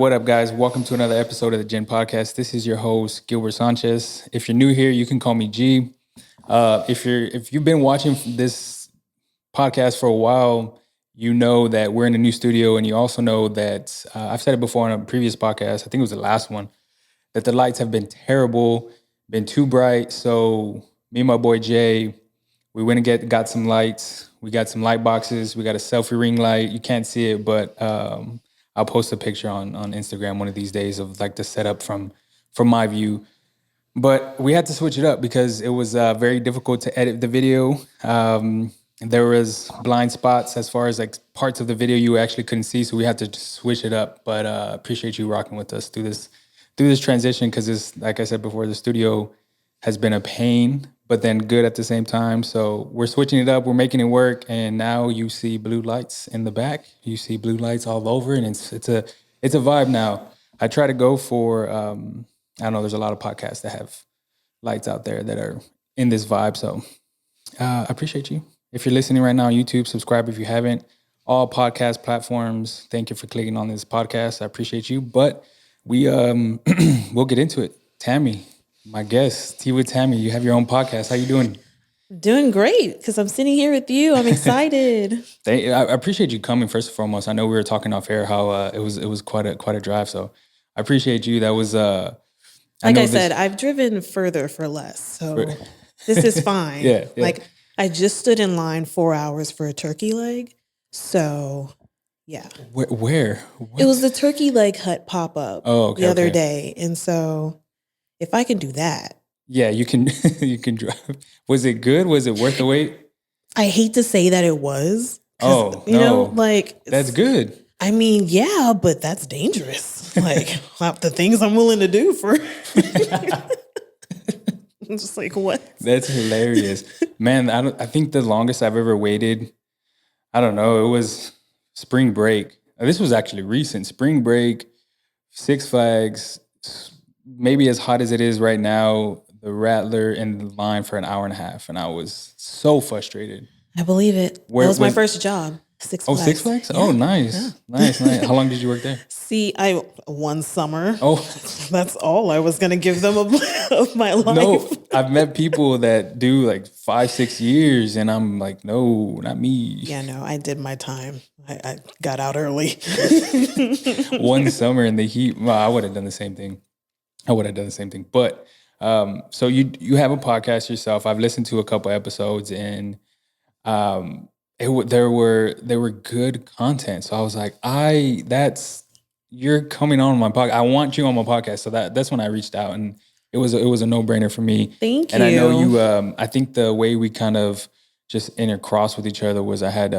What up, guys? Welcome to another episode of the GINN podcast. This is your host, Gilbert Sanchez. If you're new here, you can call me G. If you've been watching this podcast for a while, you know that we're in a new studio, and you also know that I've said it before on a previous podcast. I think it was the last one, that the lights have been terrible, been too bright. So me and my boy Jay, we went and got some lights. We got some light boxes. We got a selfie ring light. You can't see it, but I'll post a picture on Instagram one of these days of like the setup from my view. But we had to switch it up because it was very difficult to edit the video. There was blind spots as far as like parts of the video you actually couldn't see, so we had to just switch it up. But appreciate you rocking with us through this transition, because it's, like I said before, the studio has been a pain, but then good at the same time. So we're switching it up, we're making it work, and now you see blue lights in the back. You see blue lights all over, and it's a vibe now. I try to go for I know there's a lot of podcasts that have lights out there that are in this vibe. So I appreciate you. If you're listening right now on YouTube, subscribe if you haven't. All podcast platforms, thank you for clicking on this podcast. I appreciate you. But we we'll get into it. Tami, my guest, Tea with Tami, you have your own podcast. How you doing? Doing great, because I'm sitting here with you. I'm excited. I appreciate you coming, first and foremost. I know we were talking off air how it was quite a drive. So I appreciate you. That was like I said, I've driven further for less. So this is fine. Yeah. Like I just stood in line 4 hours for a turkey leg. So yeah. Where? What? It was the turkey leg hut pop-up the other day. And so if I can do that. Yeah, you can you can drive. Was it good? Was it worth the wait? I hate to say that it was. Oh, you know, like that's good. I mean, yeah, but that's dangerous. Like the things I'm willing to do for. I'm just like, what? That's hilarious, man. I think the longest I've ever waited, I don't know. It was spring break. This was actually recent. Spring break, Six Flags. Maybe as hot as it is right now, the Rattler in the line for an hour and a half, and I was so frustrated. I believe it. That was my first job. Six Flags. Oh, Six Flags? Yeah. Oh, nice. Yeah. Nice. How long did you work there? See, one summer. Oh. That's all I was going to give them of my life. No, I've met people that do like 5-6 years, and I'm like, no, not me. Yeah, no, I did my time. I got out early. One summer in the heat. Well, I would have done the same thing. But so you have a podcast yourself. I've listened to a couple episodes, and there were good content. So I was like, you're coming on my podcast. I want you on my podcast. So that's when I reached out, and it was a no-brainer for me. Thank you. And I know you. I think the way we kind of just intercrossed with each other was I had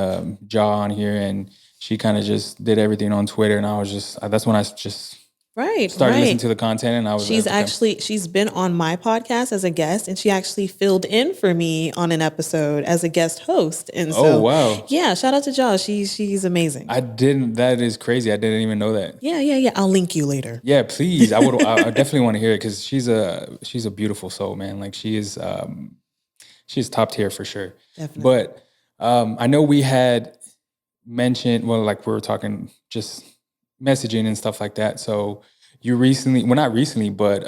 Ja on here, and she kind of just did everything on Twitter, and I was just that's when I just. Started listening to the content, and I was. She's been on my podcast as a guest, and she actually filled in for me on an episode as a guest host. And so, oh wow, yeah! Shout out to Josh. She's amazing. That is crazy. I didn't even know that. Yeah. I'll link you later. Yeah, please. I would. I definitely want to hear it, because she's a beautiful soul, man. Like she's top tier for sure. Definitely. But I know we had mentioned. Well, like we were talking just messaging and stuff like that. So you recently, well, not recently, but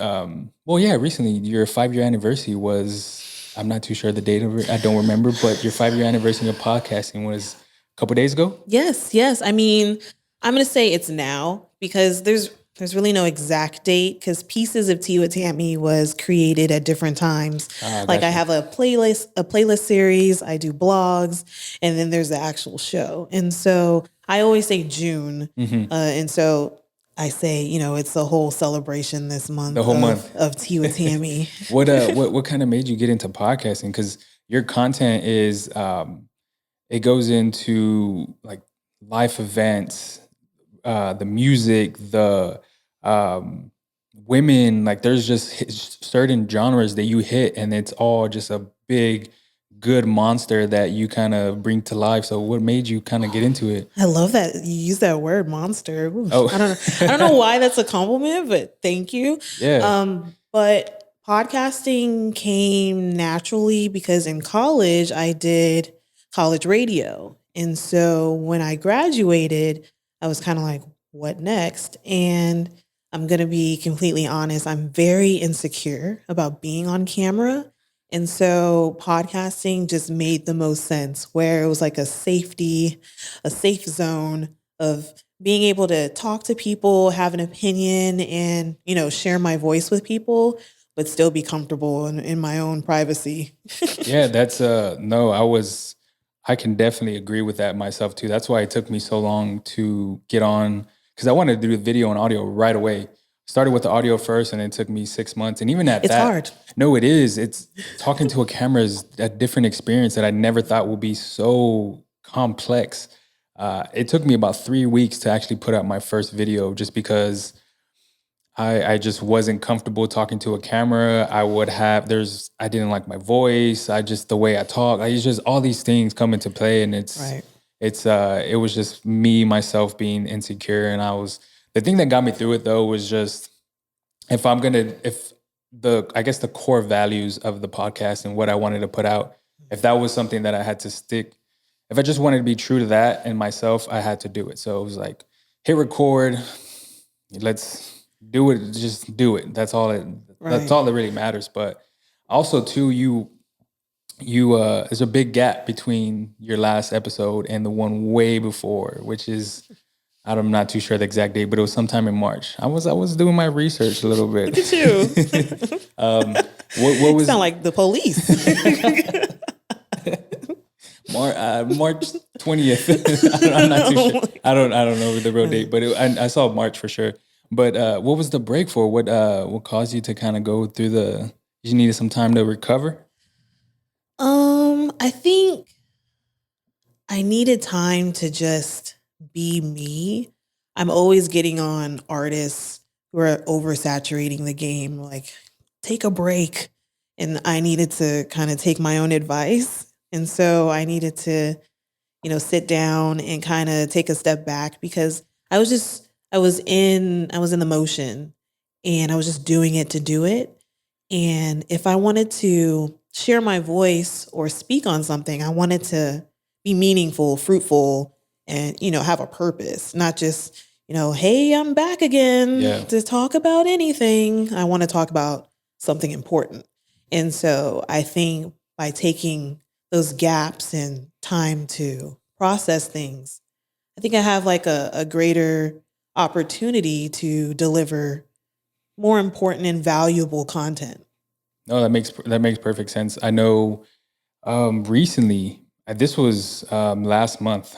recently, your 5-year anniversary was, I'm not too sure the date of it. I don't remember, but your 5-year anniversary of podcasting was a couple days ago. Yes. I mean, I'm going to say it's now, because there's really no exact date, because Pieces of Tea with Tami was created at different times. Like I have a playlist series, I do blogs, and then there's the actual show. And so I always say June. Mm-hmm. And so I say, it's a whole celebration this month. The whole month of Tea with Tami. What kind of made you get into podcasting? Because your content is, it goes into like life events, the music, the women, like there's just certain genres that you hit, and it's all just a big, good monster that you kind of bring to life. So what made you kind of get into it? I love that you use that word, monster. Ooh, oh. I don't know why that's a compliment, but thank you. Yeah. But podcasting came naturally because in college I did college radio. And so when I graduated, I was kind of like, what next? And I'm going to be completely honest. I'm very insecure about being on camera. And so podcasting just made the most sense, where it was like a safe zone of being able to talk to people, have an opinion, and, share my voice with people, but still be comfortable in my own privacy. Yeah, that's no, I can definitely agree with that myself too. That's why it took me so long to get on, because I wanted to do the video and audio right away. Started with the audio first, and it took me 6 months. And even at It's that, hard. no, it is. It's talking to a camera is a different experience that I never thought would be so complex. It took me about 3 weeks to actually put out my first video, just because I just wasn't comfortable talking to a camera. I didn't like my voice. The way I talk. It's just all these things come into play, and Right. it was just me, myself being insecure. And the thing that got me through it though was just, I guess the core values of the podcast and what I wanted to put out, if that was something that I had to stick, if I just wanted to be true to that and myself, I had to do it. So it was like, hit record, let's do it, just do it. That's Right. all that really matters. But also too, there's a big gap between your last episode and the one way before, which is, I'm not too sure the exact date, but it was sometime in March. I was doing my research a little bit. Look at you. What was Sound like the police. March 20th? I'm not too sure. I don't know the real date, but I saw March for sure. But what was the break for? What caused you to kind of go through you needed some time to recover? I think I needed time to just be me. I'm always getting on artists who are oversaturating the game, like, take a break. And I needed to kind of take my own advice. And so I needed to, sit down and kind of take a step back, because I was in the motion, and I was just doing it to do it. And if I wanted to share my voice or speak on something, I wanted to be meaningful, fruitful, and, have a purpose, not just, hey, I'm back again to talk about anything. I want to talk about something important. And so I think by taking those gaps and time to process things, I think I have like a greater opportunity to deliver more important and valuable content. No, that makes perfect sense. I know recently, this was last month.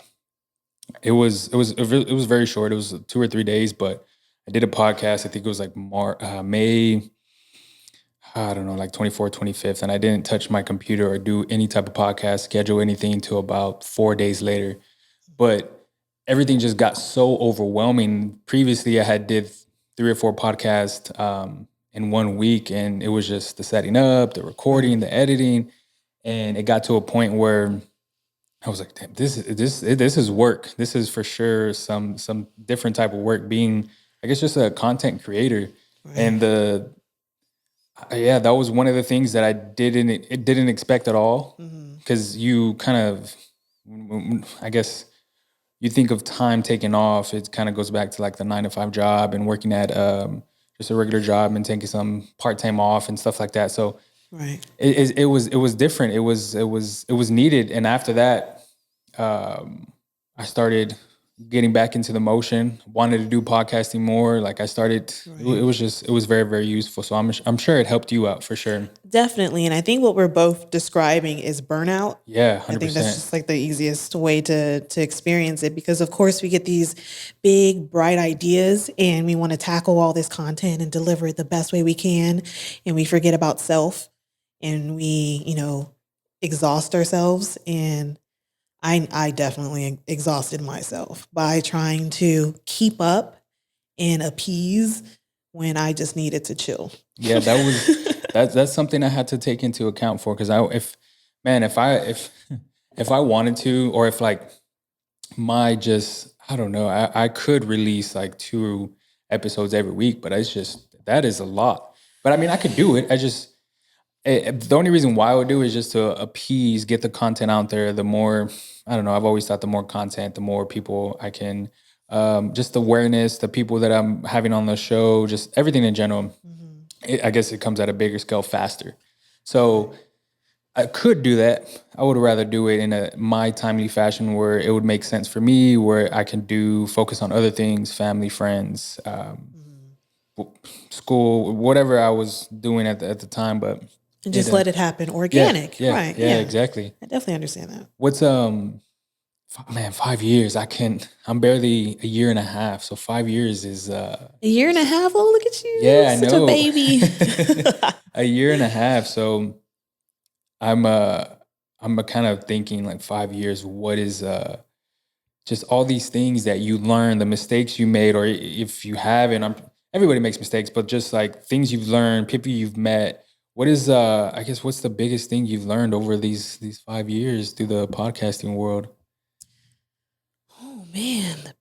It was very short. It was 2 or 3 days, but I did a podcast. I think it was like May, I don't know, like 24th, 25th, and I didn't touch my computer or do any type of podcast, schedule anything until about 4 days later. But everything just got so overwhelming. Previously, I had did 3 or 4 podcasts in 1 week, and it was just the setting up, the recording, the editing, and it got to a point where I was like, damn, this is work. This is for sure some different type of work. Being, I guess, just a content creator, Right. and that was one of the things that I didn't expect at all, because you kind of, I guess, you think of time taken off, it kind of goes back to like the 9 to 5 job and working at just a regular job and taking some part time off and stuff like that. So Right. it was different. It was needed. And after that, I started getting back into the motion, wanted to do podcasting more. Like I started, it was very, very useful. So I'm sure it helped you out for sure. Definitely. And I think what we're both describing is burnout. Yeah, 100%. I think that's just like the easiest way to experience it, because of course we get these big, bright ideas and we want to tackle all this content and deliver it the best way we can. And we forget about self, and we, exhaust ourselves. And I definitely exhausted myself by trying to keep up and appease when I just needed to chill. Yeah, that's something I had to take into account for, because if I wanted to, or if like I don't know, I could release like 2 episodes every week, but that is a lot. But I mean, I could do it. The only reason why I would do it is just to appease, get the content out there. The more, I don't know, I've always thought the more content, the more people I can just awareness, the people that I'm having on the show, just everything in general. I guess it comes at a bigger scale faster. So I could do that. I would rather do it in my timely fashion where it would make sense for me, where I can focus on other things, family, friends, school, whatever I was doing at the time. But And just let it happen organic. Right. Yeah, exactly. I definitely understand that. What's man, 5 years. I'm barely a year and a half. So 5 years is A year and a half. Oh, look at you. Yeah, I Such know. a baby. A year and a half. So I'm kind of thinking like 5 years, what is just all these things that you learn, the mistakes you made, or if you haven't, everybody makes mistakes, but just like things you've learned, people you've met. What is I guess what's the biggest thing you've learned over these 5 years through the podcasting world? Oh man, the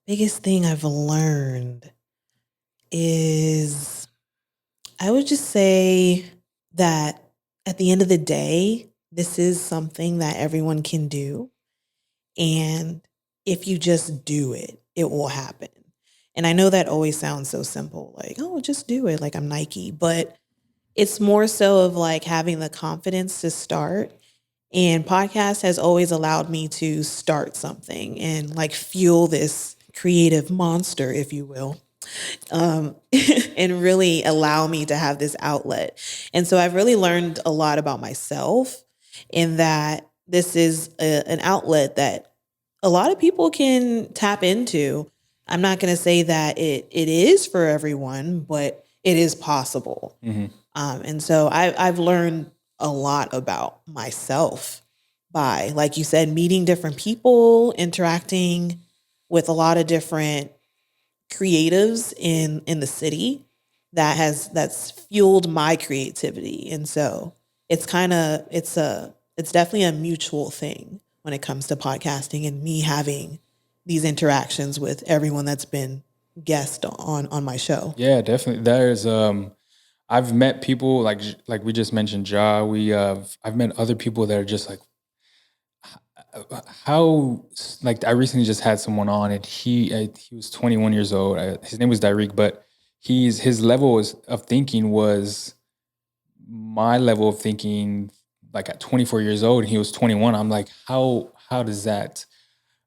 biggest thing I've learned is, I would just say that at the end of the day, this is something that everyone can do. And if you just do it, it will happen. And I know that always sounds so simple, like, oh, just do it, like I'm Nike. But it's more so of like having the confidence to start. And podcast has always allowed me to start something and like fuel this creative monster, if you will, and really allow me to have this outlet. And so I've really learned a lot about myself in that this is an outlet that a lot of people can tap into. I'm not going to say that it is for everyone, but it is possible. And so I've learned a lot about myself by, like you said, meeting different people, interacting with a lot of different creatives in the city that's fueled my creativity. And so it's definitely a mutual thing when it comes to podcasting and me having these interactions with everyone that's been guest on my show. Yeah, definitely. There's I've met people like we just mentioned, Ja. I've met other people that are just like, how, like, I recently just had someone on, and he was 21 years old. His name was Dairik, but his level of thinking was my level of thinking, like at 24 years old, and he was 21. I'm like, how does that?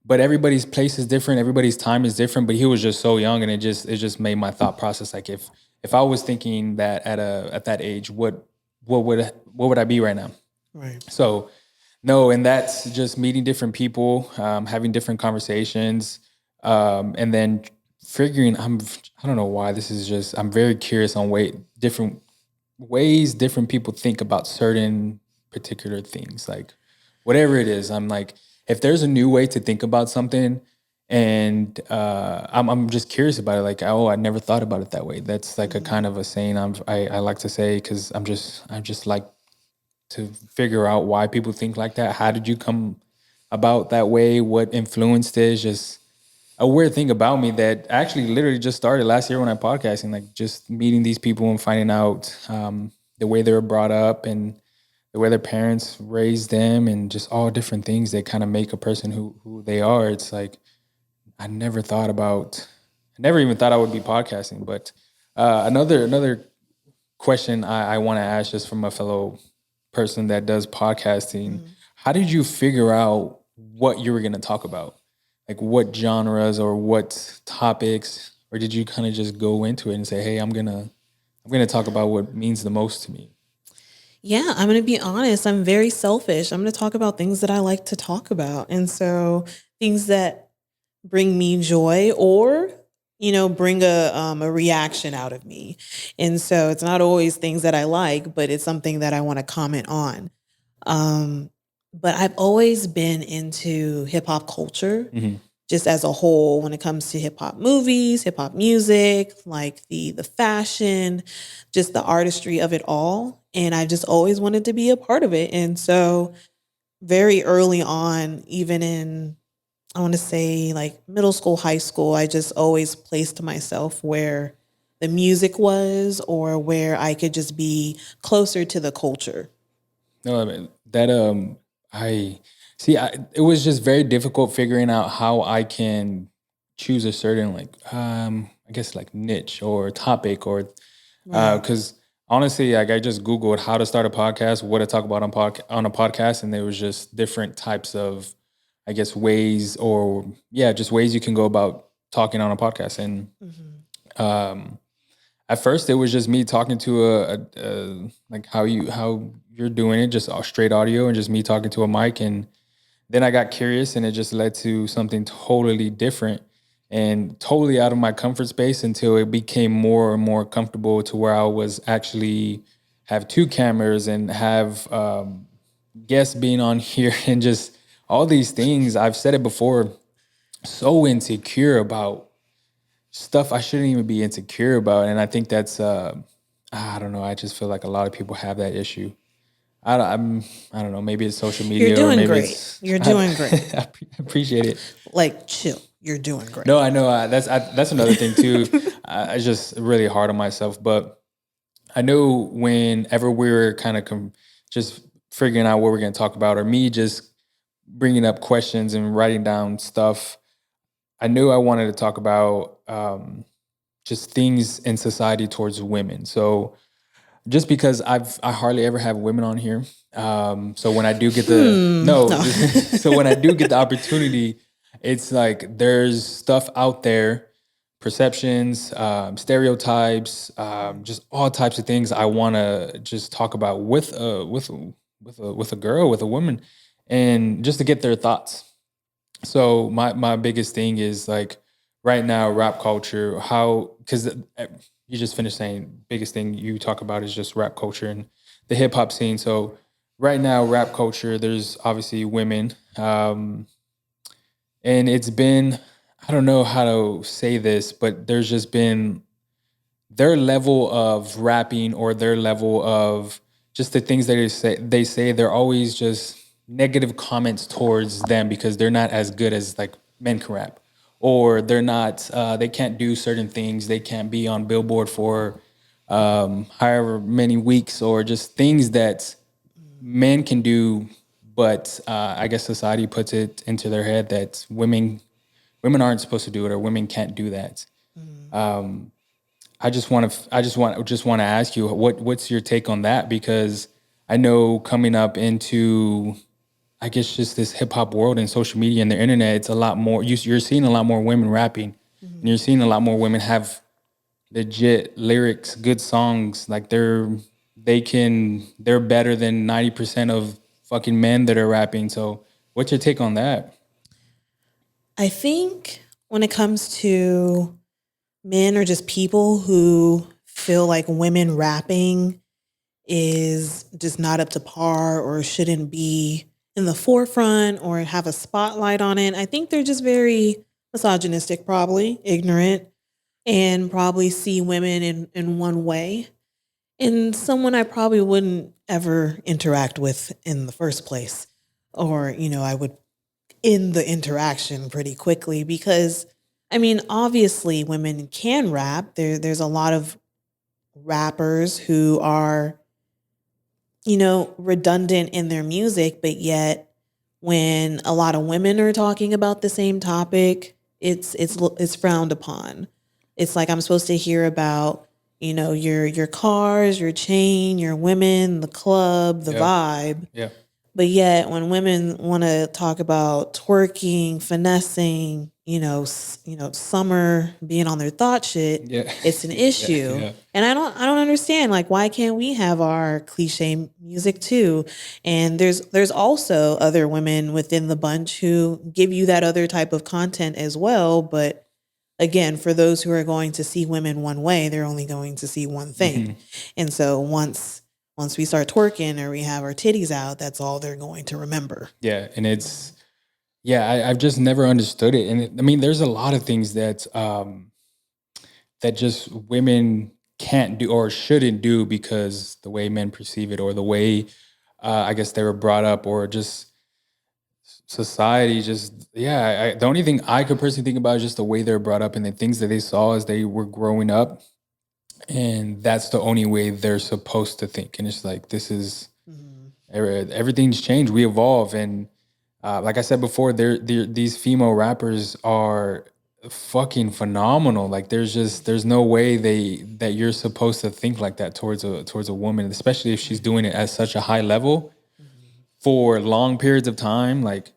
But everybody's place is different, everybody's time is different. But he was just so young, and it just made my thought process like, if I was thinking that at that age, what would I be right now? Right. So no, and that's just meeting different people, having different conversations, and then figuring. I don't know why this is just. I'm very curious on different ways different people think about certain particular things, like whatever it is. I'm like, if there's a new way to think about something, and I'm just curious about it. Like, oh, I never thought about it that way. That's like a kind of a saying I like to say, because I just like to figure out why people think like that. How did you come about that way? What influenced it? It's just a weird thing about me that actually literally just started last year when I'm podcasting, like just meeting these people and finding out the way they were brought up and the way their parents raised them, and just all different things that kind of make a person who they are. It's like, I never even thought I would be podcasting. But another question I want to ask, just from a fellow person that does podcasting, how did you figure out what you were going to talk about? Like, what genres or what topics, or did you kind of just go into it and say, hey, I'm going to talk about what means the most to me? Yeah, I'm going to be honest. I'm very selfish. I'm going to talk about things that I like to talk about. And so things that bring me joy, or, bring a reaction out of me. And so it's not always things that I like, but it's something that I want to comment on. But I've always been into hip hop culture, just as a whole, when it comes to hip hop movies, hip hop music, like the fashion, just the artistry of it all. And I just always wanted to be a part of it. And so very early on, even in, I want to say like middle school, high school, I just always placed myself where the music was, or where I could just be closer to the culture. No, I mean, that I see. It was just very difficult figuring out how I can choose a certain like I guess like niche or topic or because honestly, like I just Googled how to start a podcast, what to talk about on a podcast, and there was just different types of, I guess, ways or just ways you can go about talking on a podcast. And at first, it was just me talking to a like how you're doing it, just straight audio, and just me talking to a mic. And then I got curious, and it just led to something totally different and totally out of my comfort space until it became more and more comfortable to where I was actually have two cameras and have guests being on here and just all these things. I've said it before, so insecure about stuff I shouldn't even be insecure about. And I think that's, I don't know. I just feel like a lot of people have that issue. I don't know. Maybe it's social media. You're doing or maybe great. It's, You're doing great. I appreciate it. Like, chill. You're doing great. No, I know. That's another thing too. I just really hard on myself, but I know whenever we were kind of just figuring out what we're going to talk about, or me just bringing up questions and writing down stuff, I knew I wanted to talk about just things in society towards women. So just because I hardly ever have women on here, so when I do get so when I do get the opportunity, it's like there's stuff out there, perceptions, stereotypes, just all types of things I want to just talk about with a girl, with a woman, and just to get their thoughts. So my biggest thing is like right now rap culture. How because you just finished saying biggest thing you talk about is just rap culture and the hip hop scene. So right now rap culture, there's obviously women, and it's been I don't know how to say this, but there's just been their level of rapping or their level of just the things that they say they're always just negative comments towards them because they're not as good as like men can rap or they're not they can't do certain things, they can't be on Billboard for however many weeks or just things that men can do, but I guess society puts it into their head that women aren't supposed to do it or women can't do that. I just want to ask you what's your take on that, because I know coming up into I guess just this hip hop world and social media and the internet, it's a lot more. You're seeing a lot more women rapping, and you're seeing a lot more women have legit lyrics, good songs. Like they're better than 90% of fucking men that are rapping. So, what's your take on that? I think when it comes to men or just people who feel like women rapping is just not up to par or shouldn't be in the forefront or have a spotlight on it, I think they're just very misogynistic, probably ignorant, and probably see women in one way. And someone I probably wouldn't ever interact with in the first place. Or, I would end the interaction pretty quickly because, I mean, obviously women can rap. There's a lot of rappers who are, redundant in their music, but yet when a lot of women are talking about the same topic, it's frowned upon. It's like I'm supposed to hear about, your cars, your chain, your women, the club, the vibe. Yeah. But yet when women want to talk about twerking, finessing, summer being on their thought shit, it's an issue. Yeah. And I don't understand, like, why can't we have our cliche music too? And there's also other women within the bunch who give you that other type of content as well, but again, for those who are going to see women one way, they're only going to see one thing. Mm-hmm. And so once we start twerking or we have our titties out, that's all they're going to remember. Yeah, and I've just never understood it. And I mean, there's a lot of things that that just women can't do or shouldn't do because the way men perceive it or the way I guess they were brought up or just society the only thing I could personally think about is just the way they're brought up and the things that they saw as they were growing up. And that's the only way they're supposed to think. And it's like, this is, everything's changed. We evolve. And like I said before, these female rappers are fucking phenomenal. Like there's no way that you're supposed to think like that towards a woman, especially if she's doing it at such a high level for long periods of time. Like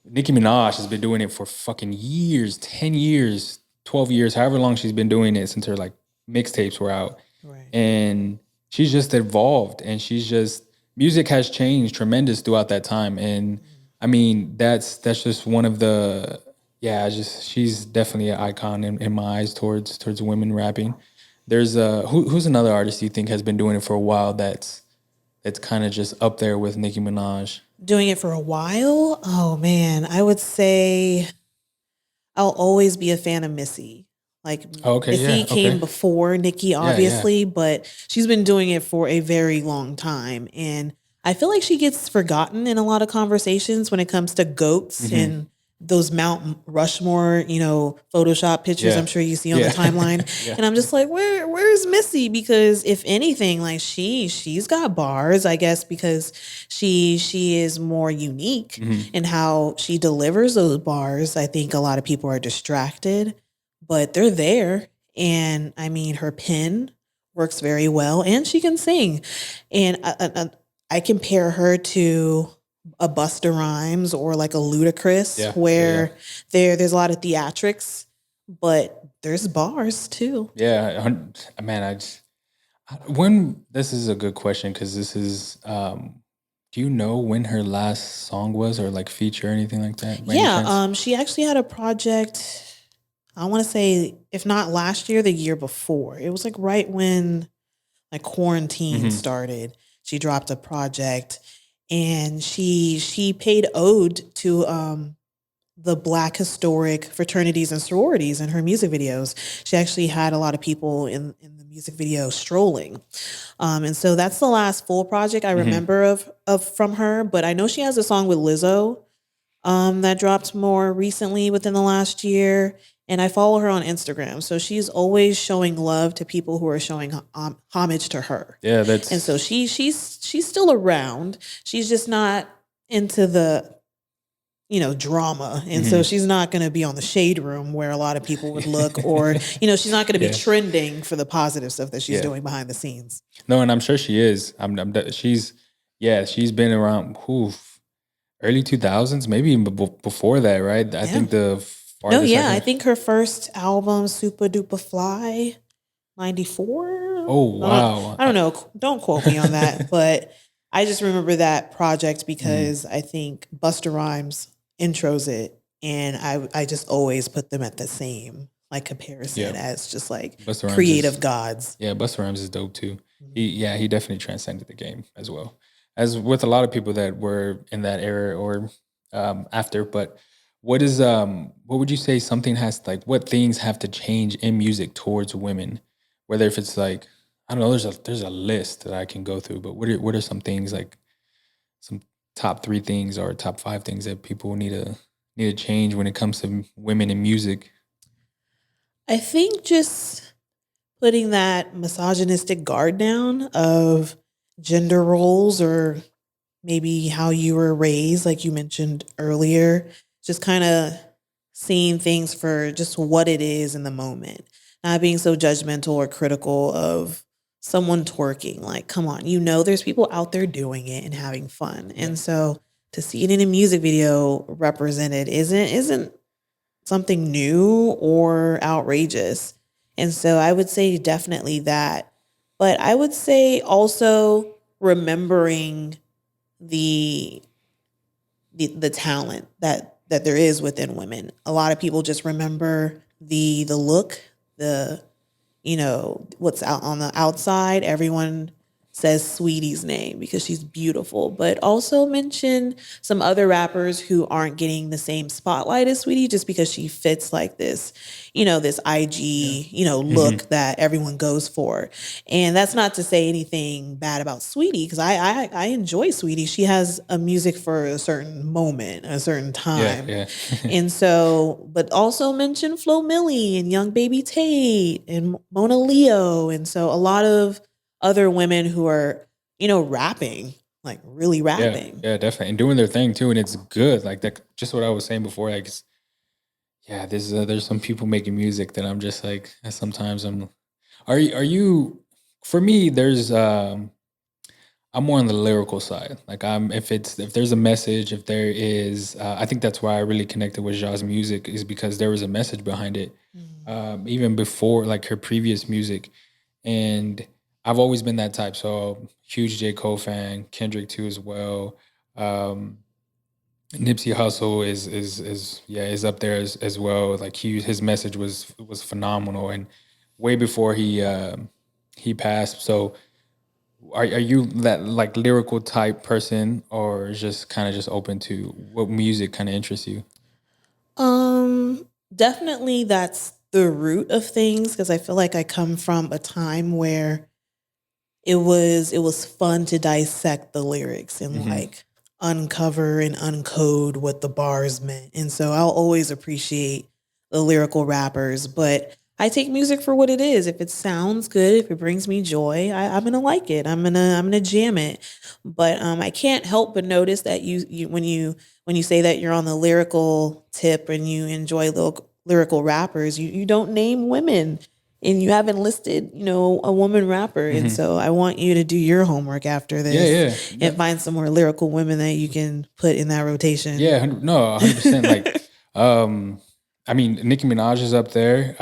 Nicki Minaj has been doing it for fucking years, 10 years, 12 years, however long she's been doing it since her like mixtapes were out. Right. And she's just evolved, and she's just music has changed tremendous throughout that time. And I mean, that's just one of the she's definitely an icon in my eyes towards women rapping. There's who's another artist you think has been doing it for a while that's kind of just up there with Nicki Minaj? Doing it for a while? Oh man, I would say I'll always be a fan of Missy. Like Oh, okay, Missy yeah, came okay. before Nicki, Yeah, yeah. obviously, but she's been doing it for a very long time. And I feel like she gets forgotten in a lot of conversations when it comes to goats Mm-hmm. and those Mount Rushmore, Photoshop pictures Yeah. I'm sure you see on the Yeah. timeline. Yeah. And I'm just like, where's Missy? Because if anything, like she's got bars, I guess, because she is more unique Mm-hmm. in how she delivers those bars. I think a lot of people are distracted, but they're there. And I mean, her pen works very well, and she can sing. And I compare her to a Busta Rhymes or like a Ludacris, Yeah. where there's a lot of theatrics, but there's bars too. Yeah. Man, when this is a good question because this is do you know when her last song was or like feature or anything like that by any Yeah, chance? she actually had a project. I want to say, if not last year, the year before. It was like right when like quarantine Mm-hmm. started. She dropped a project, and she paid ode to the Black historic fraternities and sororities in her music videos. She actually had a lot of people in the music video strolling. And so that's the last full project I Mm-hmm. remember of from her. But I know she has a song with Lizzo that dropped more recently within the last year. And I follow her on Instagram. So she's always showing love to people who are showing homage to her. Yeah, And so that's she's still around. She's just not into the drama. And so mm-hmm. she's not going to be on the shade room where a lot of people would look, or, she's not going to be Yeah. trending for the positive stuff that she's Yeah. doing behind the scenes. No, and I'm sure she is. She's been around early 2000s, maybe even before that, right? I think the No, farthest yeah. I I can. think her first album, Super Duper Fly, 94. Oh wow. I don't know. Don't quote me on that. But I just remember that project because I think Busta Rhymes intros it. And I just always put them at the same like comparison as just like Busta Rhymes creative is gods. Yeah, Busta Rhymes is dope too. He definitely transcended the game as well as with a lot of people that were in that era or after. But what would you say something has like what things have to change in music towards women? Whether if it's like I don't know, there's a list that I can go through, but what are some things like some top 3 things or top 5 things that people need to change when it comes to women in music? I think just putting that misogynistic guard down of gender roles, or maybe how you were raised, like you mentioned earlier, just kind of seeing things for just what it is in the moment, not being so judgmental or critical of someone twerking. Like, come on, there's people out there doing it and having fun. And so to see it in a music video represented isn't something new or outrageous. And so I would say definitely that. But I would say also remembering the the talent that there is within women. A lot of people just remember the look, the what's out on the outside. Everyone says Sweetie's name because she's beautiful, but also mention some other rappers who aren't getting the same spotlight as Sweetie just because she fits like this, this IG, look that everyone goes for. And that's not to say anything bad about Sweetie, because I enjoy Sweetie. She has a music for a certain moment, a certain time. Yeah. And so, but also mention Flo Milli and Young Baby Tate and Mona Leo. And so a lot of other women who are, rapping, like really rapping. Yeah, definitely, and doing their thing too, and it's good. Like that, just what I was saying before. Like Yeah, there's some people making music that I'm just like sometimes I'm. Are you? For me, I'm more on the lyrical side. Like if there's a message, if there is, I think that's why I really connected with Ja's music is because there was a message behind it, Mm. even before like her previous music, and I've always been that type. So huge J Cole fan, Kendrick too as well. Um, Nipsey Hussle is up there as well. Like his message was phenomenal and way before he passed. So are you that like lyrical type person or just kind of just open to what music kind of interests you? Definitely that's the root of things because I feel like I come from a time where it was fun to dissect the lyrics and Hmm. like uncover and uncode what the bars meant. And so I'll always appreciate the lyrical rappers, but I take music for what it is. If it sounds good, if it brings me joy, I'm gonna like it. I'm gonna jam it. But I can't help but notice that when you say that you're on the lyrical tip and you enjoy lyrical rappers, you don't name women and you haven't listed, a woman rapper. And Hmm. so I want you to do your homework after Yeah, this yeah, and find some more lyrical women that you can put in that rotation. yeah. No, 100%. Like, um, I mean, Nicki Minaj is up there.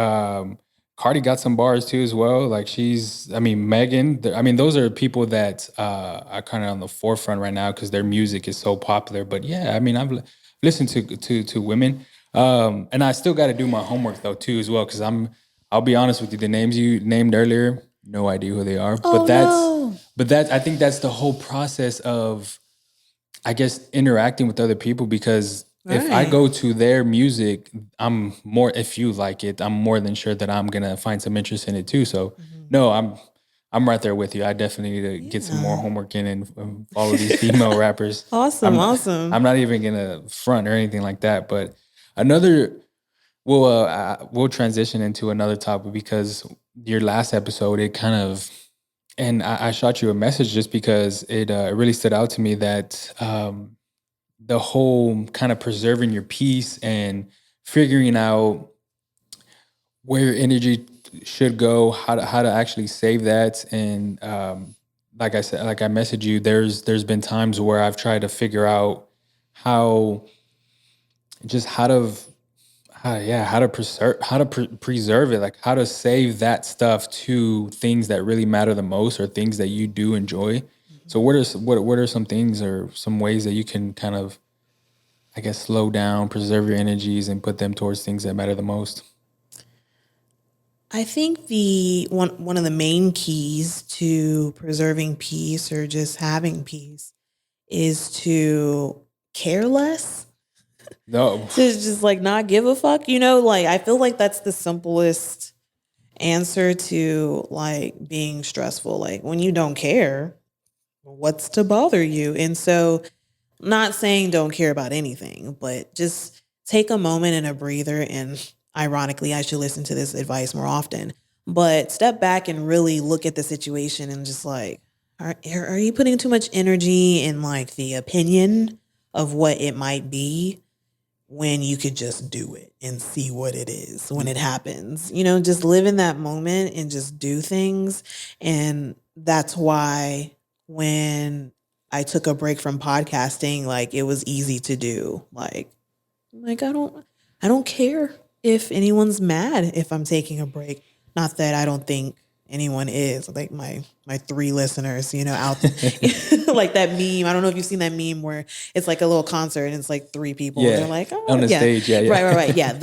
Cardi got some bars too as well. Like I mean, Megan. I mean, those are people that are kind of on the forefront right now because their music is so popular. But yeah, I mean, listened to women, and I still got to do my homework though too as well because I'll be honest with you, the names you named earlier, no idea who they are. Oh no. But that I think that's the whole process of I guess interacting with other people because if I Right. go to their music, I'm more if you like it, I'm more than sure that I'm gonna find some interest in it too. So Mhm. no, I'm right there with you. I definitely need to get some more Yeah. homework in and follow these female rappers. Awesome. I'm Awesome. I'm not even gonna front or anything like that. But another we'll transition into another topic because your last episode it kind of and I shot you a message just because it really stood out to me that the whole kind of preserving your peace and figuring out where your energy should go, how to actually save that, and like I said, like I messaged you, there's been times where I've tried to figure out how just how to preserve it, like how to save that stuff to things that really matter the most or things that you do enjoy. So what are some things or some ways that you can kind of I guess slow down, preserve your energies, and put them towards things that matter the most. I think the one of the main keys to preserving peace or just having peace is to care less. No, To just like not give a fuck, like I feel like that's the simplest answer to like being stressful. Like when you don't care, what's to bother you? And so, not saying don't care about anything, but just take a moment and a breather. And ironically, I should listen to this advice more often, but step back and really look at the situation and just like, are you putting too much energy in like the opinion of what it might be? When you could just do it and see what it is when it happens. Just live in that moment and just do things. And that's why when I took a break from podcasting, like it was easy to do. Like I don't care if anyone's mad if I'm taking a break. Not that I don't think anyone is. Like my three listeners, out like that meme. I don't know if you've seen that meme where it's like a little concert and it's like three people and they're yeah, like, on oh the yeah. stage, yeah, Right, right, yeah. right. Yeah,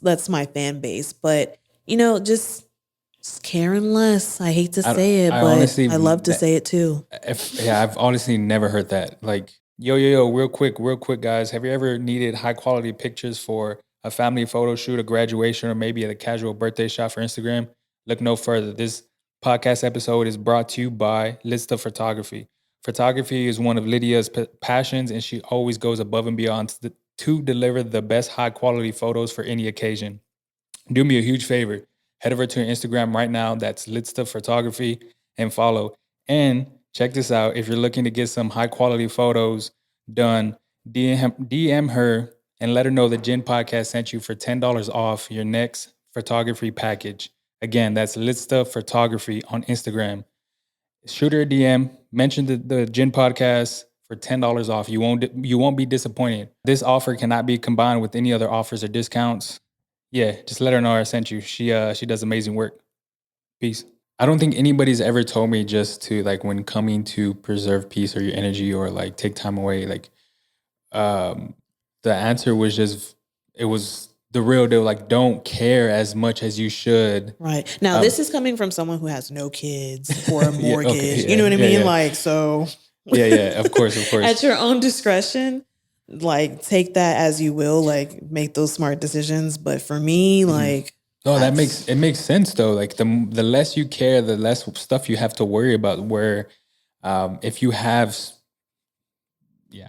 that's my fan base. But just caring less. I hate to say it, I but honestly, I love to say it too. I've honestly never heard that. Like, yo, real quick, guys. Have you ever needed high quality pictures for a family photo shoot, a graduation, or maybe a casual birthday shot for Instagram? Look no further. This podcast episode is brought to you by Lista Photography. Photography is one of Lydia's passions, and she always goes above and beyond to deliver the best high quality photos for any occasion. Do me a huge favor. Head over to her Instagram right now. That's Litsta Photography and follow. And check this out. If you're looking to get some high quality photos done, DM her and let her know the Gin Podcast sent you for $10 off your next photography package. Again, that's Lit Stuff Photography on Instagram. Shoot her a DM, mention the Gin Podcast for $10 off. You won't be disappointed. This offer cannot be combined with any other offers or discounts. Yeah, just let her know I sent you. She does amazing work. Peace. I don't think anybody's ever told me just to, like, when coming to preserve peace or your energy or like take time away, like the answer was just, it was the real deal. Like, don't care as much as you should. Right. Now, this is coming from someone who has no kids or a Yeah, mortgage. okay, yeah, you know what I yeah, mean? yeah. Like, so Yeah, of course. at your own discretion, like, take that as you will, like, make those smart decisions. But for me, like, No, that makes sense though. Like, the less you care, the less stuff you have to worry about. Where if you have,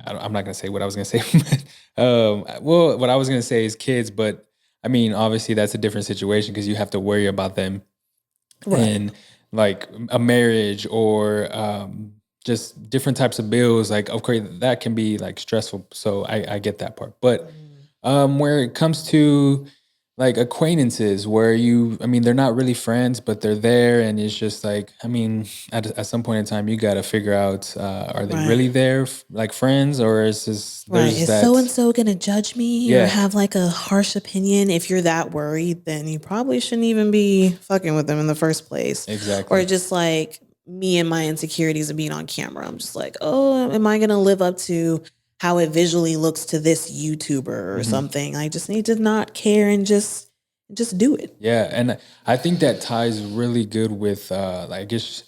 I'm not gonna say what I was gonna say. Well, what I was gonna say is kids, but I mean, obviously that's a different situation because you have to worry about them, right. and like a marriage or just different types of bills. Like, okay, that can be like stressful. So I get that part, but where it comes to like acquaintances where I mean, they're not really friends, but they're there. And it's just like, I mean, at some point in time, you got to figure out, are they really there like friends, or is this, Is so-and-so going to judge me or have like a harsh opinion? If you're that worried, then you probably shouldn't even be fucking with them in the first place. Exactly. Or just like me and my insecurities of being on camera. I'm just like, oh, am I going to live up to how it visually looks to this YouTuber or something? I just need to not care and just do it. Yeah, and I think that ties really good with like, I guess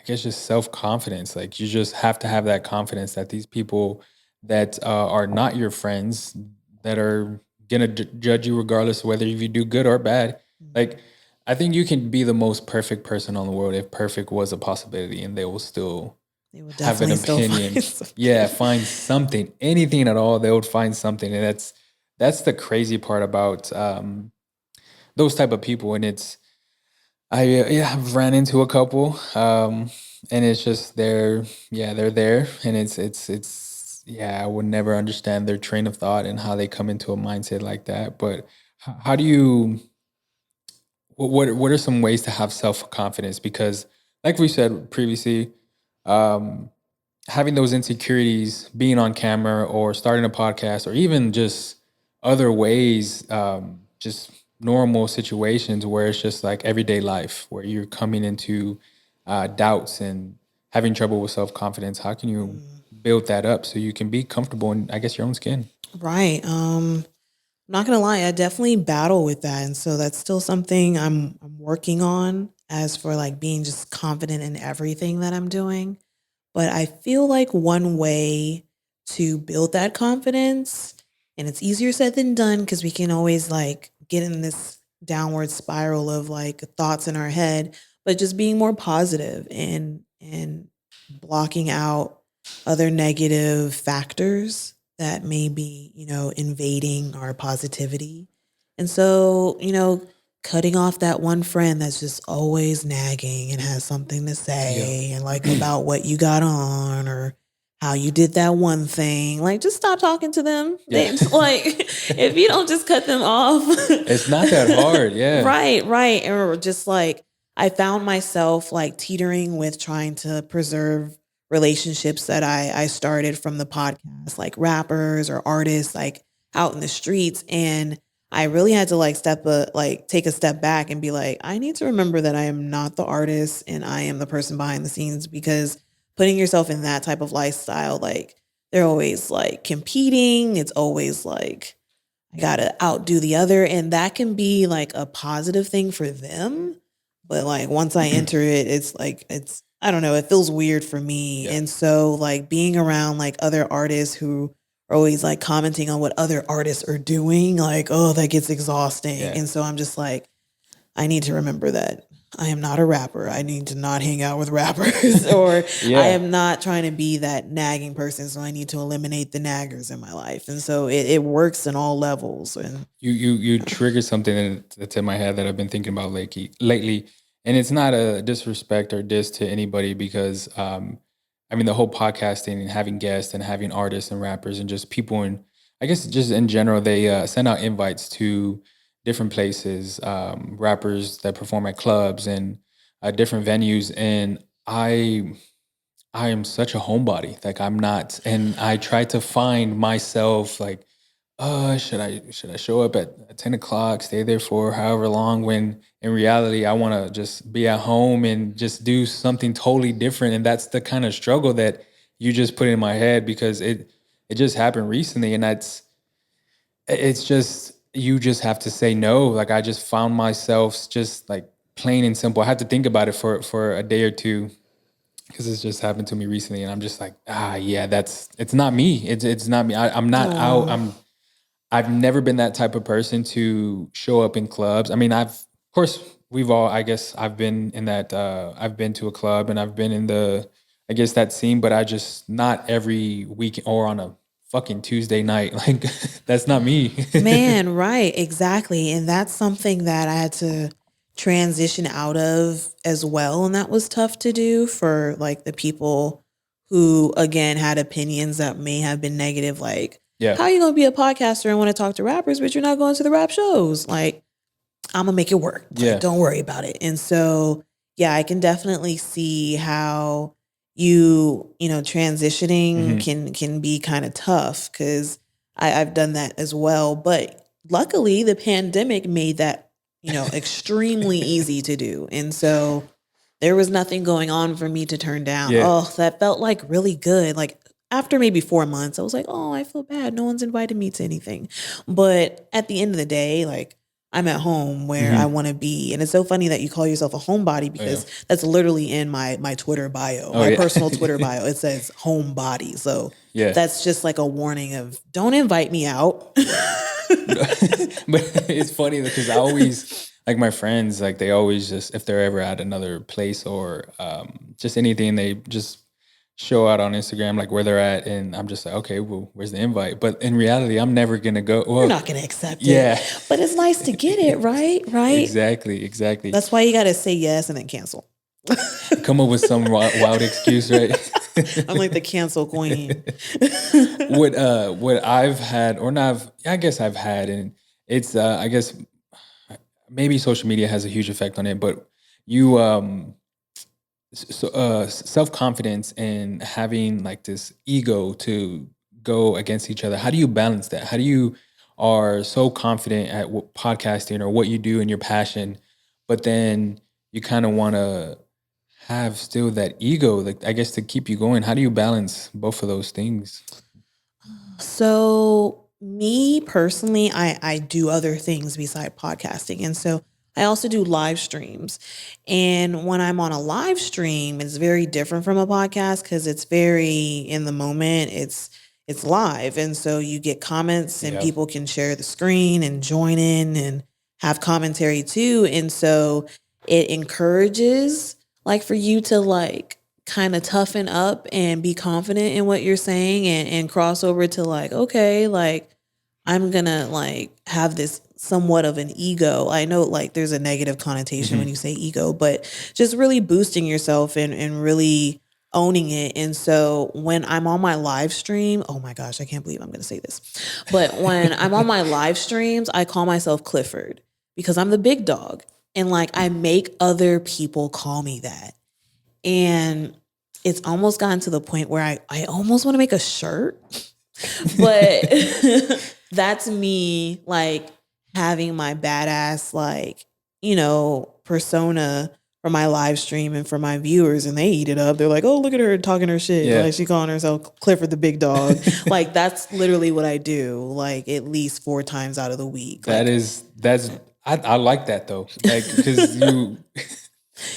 just self-confidence. Like, you just have to have that confidence that these people that are not your friends, that are gonna judge you regardless of whether you do good or bad. Like, I think you can be the most perfect person on the world if perfect was a possibility, and they will still have an opinion. Find something, anything at all. They would find something, and that's the crazy part about those type of people. And it's, I've ran into a couple, and it's just they're there, and it's I would never understand their train of thought and how they come into a mindset like that. But how do you? What are some ways to have self-confidence? Because, like we said previously, having those insecurities, being on camera or starting a podcast, or even just other ways, just normal situations where it's just like everyday life where you're coming into doubts and having trouble with self-confidence. How can you build that up so you can be comfortable in, I guess, your own skin? Right. Not gonna lie, I definitely battle with that, and so that's still something I'm working on. As for like being just confident in everything that I'm doing, but I feel like one way to build that confidence, and it's easier said than done because we can always like get in this downward spiral of like thoughts in our head, but just being more positive and blocking out other negative factors that may be, invading our positivity. And so, cutting off that one friend that's just always nagging and has something to say and like about what you got on or how you did that one thing. Like, just stop talking to them. Yeah. Like, if you don't just cut them off. It's not that hard. Yeah. Right. Or just like, I found myself like teetering with trying to preserve relationships that I started from the podcast, like rappers or artists, like out in the streets. And I really had to like take a step back and be like, I need to remember that I am not the artist and I am the person behind the scenes, because putting yourself in that type of lifestyle, like they're always like competing. It's always like, I gotta outdo the other. And that can be like a positive thing for them. But like once I enter it, it's I don't know, it feels weird for me. Yeah. And so like being around like other artists who are always like commenting on what other artists are doing, like, oh, that gets exhausting. Yeah. And so I'm just like, I need to remember that I am not a rapper. I need to not hang out with rappers, or I am not trying to be that nagging person. So I need to eliminate the naggers in my life. And so it works in all levels. And you triggered something that's in my head that I've been thinking about lately. And it's not a disrespect or diss to anybody, because I mean, the whole podcasting and having guests and having artists and rappers and just people in, I guess just in general, they send out invites to different places, rappers that perform at clubs and different venues. And I am such a homebody. Like I'm not, and I try to find myself like, should I show up at 10 o'clock, stay there for however long? When in reality, I want to just be at home and just do something totally different. And that's the kind of struggle that you just put in my head because it just happened recently, and it's just you just have to say no. Like I just found myself just like plain and simple. I had to think about it for a day or two because it's just happened to me recently, and I'm just like, yeah, it's not me. It's not me. I'm not out. Oh, I've never been that type of person to show up in clubs. I mean, of course, we've all, I guess I've been in that, I've been to a club and I've been in I guess that scene, but I just, not every week or on a fucking Tuesday night. Like, that's not me. man, right, exactly. And that's something that I had to transition out of as well. And that was tough to do for like the people who, again, had opinions that may have been negative. Like, Yeah. how are you going to be a podcaster and want to talk to rappers, but you're not going to the rap shows? Like, I'm going to make it work. Like, Yeah. don't worry about it. And so, yeah, I can definitely see how transitioning Hmm. can be kind of tough because I've done that as well. But luckily, the pandemic made that extremely easy to do, and so there was nothing going on for me to turn down. Yeah. Oh, that felt like really good. Like after maybe 4 months, I was like, oh, I feel bad. No one's invited me to anything. But at the end of the day, like I'm at home where I Hmm. want to be. And it's so funny that you call yourself a homebody Oh, yeah. because that's literally in my Twitter bio, Oh, my yeah. personal Twitter bio. It says homebody. So Yeah. that's just like a warning of don't invite me out. But it's funny because I always like my friends, like they always just if they're ever at another place or just anything, they just show out on Instagram like where they're at, and I'm just like, okay, well, where's the invite? But in reality, I'm never gonna go. You're Well, not going to accept it. yeah, But it's nice to get it, right? Right? exactly, exactly. That's why you got to say yes and then cancel. Come up with some wild excuse, right? I'm like the cancel queen. What I've had or not, I guess I've had, and it's I guess maybe social media has a huge effect on it, but you self confidence and having like this ego to go against each other. How do you balance that? How do you are so confident at podcasting or what you do and your passion, but then you kind of want to have still that ego, like I guess to keep you going. How do you balance both of those things? So me personally, I do other things beside podcasting. And so I also do live streams. And when I'm on a live stream, it's very different from a podcast because it's very in the moment. It's live. And so you get comments and Yeah. people can share the screen and join in and have commentary too. And so it encourages like for you to like kind of toughen up and be confident in what you're saying and cross over to like, okay, like I'm gonna like have this somewhat of an ego. I know like there's a negative connotation when you say ego, but just really boosting yourself and really owning it. And so when I'm on my live stream, oh my gosh, I can't believe I'm gonna say this. But when I'm on my live streams, I call myself Clifford because I'm the big dog. And like I make other people call me that. And it's almost gotten to the point where I almost want to make a shirt, but that's me like having my badass like, persona for my live stream and for my viewers and they eat it up. They're like, oh, look at her talking her shit. Yeah. Like she calling herself Clifford the big dog. Like that's literally what I do like at least 4 times out of the week. Like, I like that though. Like because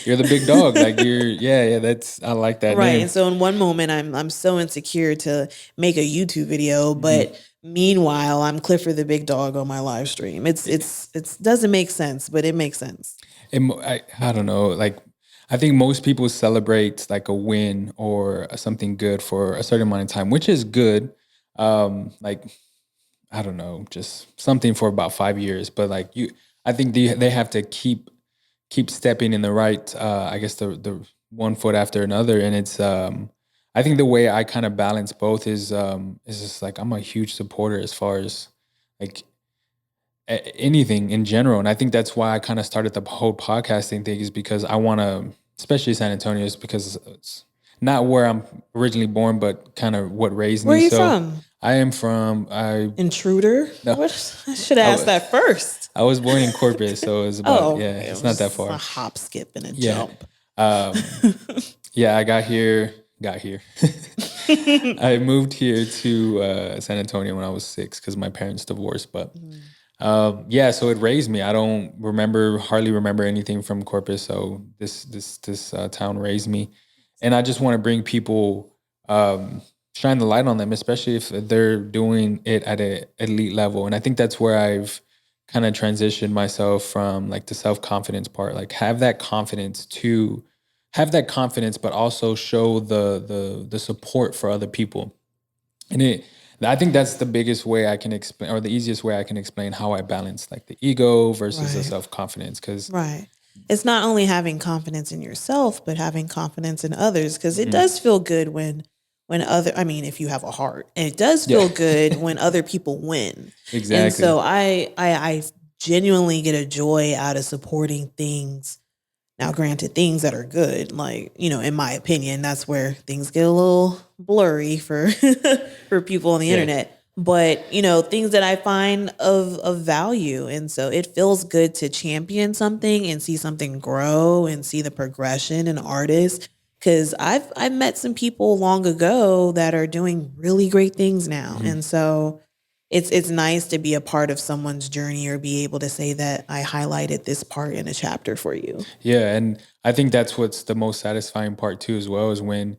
you're the big dog. Like yeah, that's I like that right. name. And so in one moment I'm so insecure to make a YouTube video, but meanwhile I'm Clifford the big dog on my live stream. It's doesn't make sense, but it makes sense. I don't know. Like I think most people celebrate like a win or something good for a certain amount of time, which is good. Like I don't know, just something for about 5 years. But like I think they have to keep stepping in the right. I guess the one foot after another, and it's. I think the way I kind of balance both is just like I'm a huge supporter as far as like anything in general. And I think that's why I kind of started the whole podcasting thing is because I want to, especially San Antonio, is because it's not where I'm originally born, but kind of what raised Where me. are you So from? I am from, Intruder? no, What? I should have asked that first. I was born in Corpus. So it's about, Oh, yeah, okay. It it's not that was a far. hop, skip, and a Yeah. jump. Yeah, I got here. I moved here to San Antonio when I was 6 because my parents divorced. But yeah, so it raised me. I don't hardly remember anything from Corpus. So this town raised me, and I just want to bring people, shine the light on them, especially if they're doing it at a elite level. And I think that's where I've kind of transitioned myself from like the self confidence part, like have that confidence, but also show the support for other people. And I think that's the biggest way I can explain, or the easiest way I can explain how I balance like the ego versus the Right. self confidence. Because Right. It's not only having confidence in yourself, but having confidence in others. Because it does feel good when other. I mean, if you have a heart, and it does feel good when other people win. And exactly, so I genuinely get a joy out of supporting things. Now, granted, things that are good, like, in my opinion, that's where things get a little blurry for for people on the yeah, internet. But, things that I find of value. And so it feels good to champion something and see something grow and see the progression in artists. Cause I've met some people long ago that are doing really great things now. And so it's nice to be a part of someone's journey or be able to say that I highlighted this part in a chapter for you. yeah. And I think that's what's the most satisfying part too, as well, is when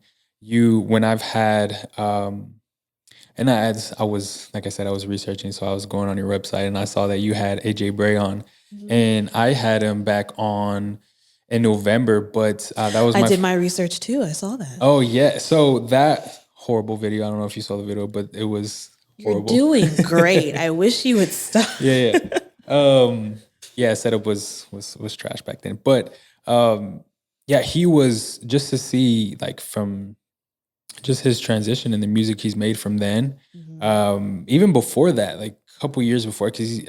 I've had and I was, like I said, I was researching, so I was going on your website and I saw that you had AJ Bray on, and I had him back on in November, but that was I my did my research too. I saw that. oh yeah, so that horrible video. I don't know if you saw the video, but it was You're horrible. doing great. I wish you would stop. Yeah, yeah. Yeah, setup was trash back then. But yeah, he was, just to see like from just his transition and the music he's made from then. Even before that, like a couple years before, because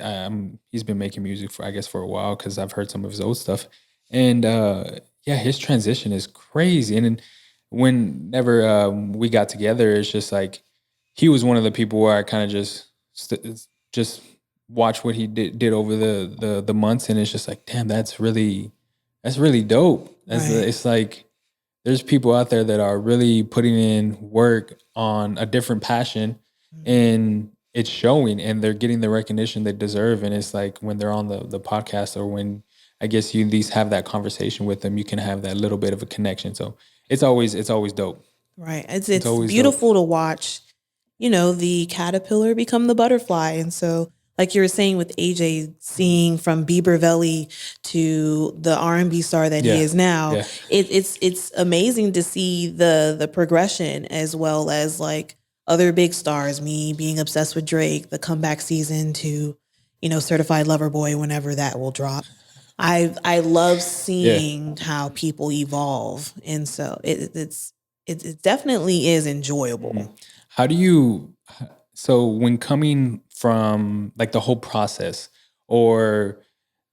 he's been making music for, I guess, for a while, because I've heard some of his old stuff. And yeah, his transition is crazy. And then whenever we got together, it's just like he was one of the people where I kind of just watch what he did over the months, and it's just like, damn, that's really dope. Right. It's like there's people out there that are really putting in work on a different passion, and it's showing, and they're getting the recognition they deserve. And it's like when they're on the podcast, or when I guess you at least have that conversation with them, you can have that little bit of a connection. So it's always dope. Right. It's It's it's always dope. beautiful to watch, the caterpillar become the butterfly. And so like you were saying with AJ, seeing from Bieber Valley to the R&B star that he Yeah. is now, Yeah. it's amazing to see the progression, as well as like other big stars, me being obsessed with Drake, the comeback season to, Certified Lover Boy, whenever that will drop. I love Yeah. seeing how people evolve. And so it definitely is enjoyable. How do you, so when coming from like the whole process, or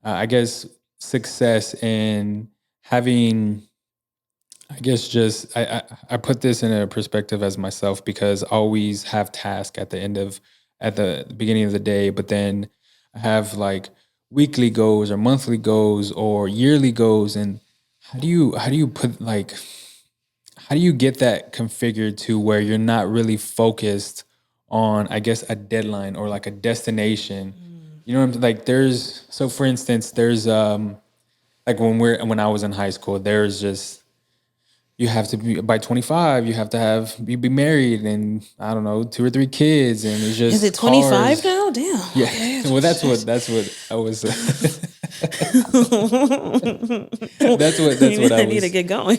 I guess success in having, I guess just I put this in a perspective as myself, because I always have task at the beginning of the day, but then I have like weekly goals or monthly goals or yearly goals. And how do you put like, how do you get that configured to where you're not really focused on, I guess, a deadline or like a destination? You know what I'm like? There's, so for instance, there's like when I was in high school, there's just, you have to be by 25, you have to be married, and I don't know, 2 or 3 kids, and it's Is it just 25 cars. now? Damn. Yeah. Okay. Well, that's what I was. That's what I I need to was. get going.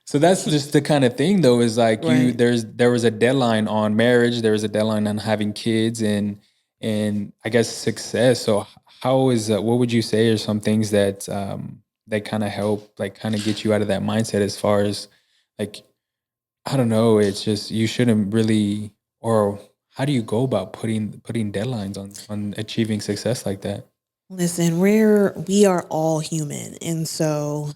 So that's just the kind of thing, though, is like Right. there was a deadline on marriage, there was a deadline on having kids, and I guess success. So how is that, what would you say are some things that that kind of help, like kind of get you out of that mindset, as far as like I don't know. It's just you shouldn't really, or how do you go about putting deadlines on achieving success like that? Listen, we are all human. And so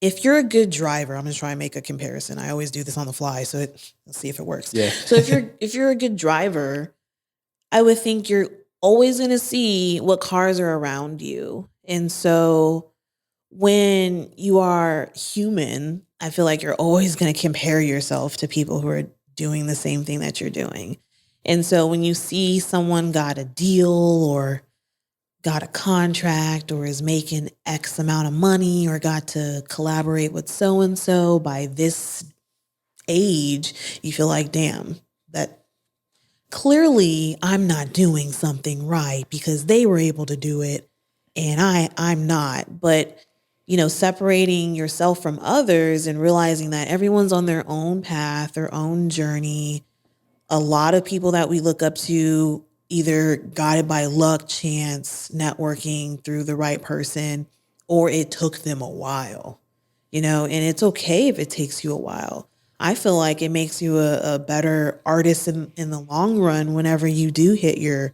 if you're a good driver, I'm gonna try and make a comparison. I always do this on the fly, so let's see if it works. Yeah. So if you're a good driver, I would think you're always gonna see what cars are around you. And so when you are human, I feel like you're always gonna compare yourself to people who are doing the same thing that you're doing. And so when you see someone got a deal or got a contract or is making X amount of money or got to collaborate with so and so by this age, you feel like, damn, that clearly I'm not doing something right because they were able to do it and I'm not. But separating yourself from others and realizing that everyone's on their own path, their own journey. A lot of people that we look up to either got it by luck, chance, networking through the right person, or it took them a while, and it's okay if it takes you a while. I feel like it makes you a better artist in the long run whenever you do hit your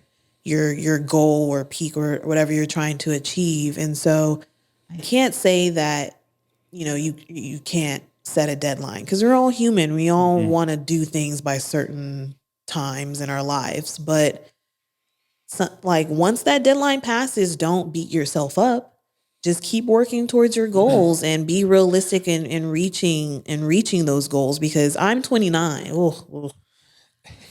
goal or peak or whatever you're trying to achieve. And so I can't say that, you can't set a deadline because we're all human. We all want to do things by certain times in our lives. But like once that deadline passes, don't beat yourself up. Just keep working towards your goals and be realistic in reaching those goals because I'm 29.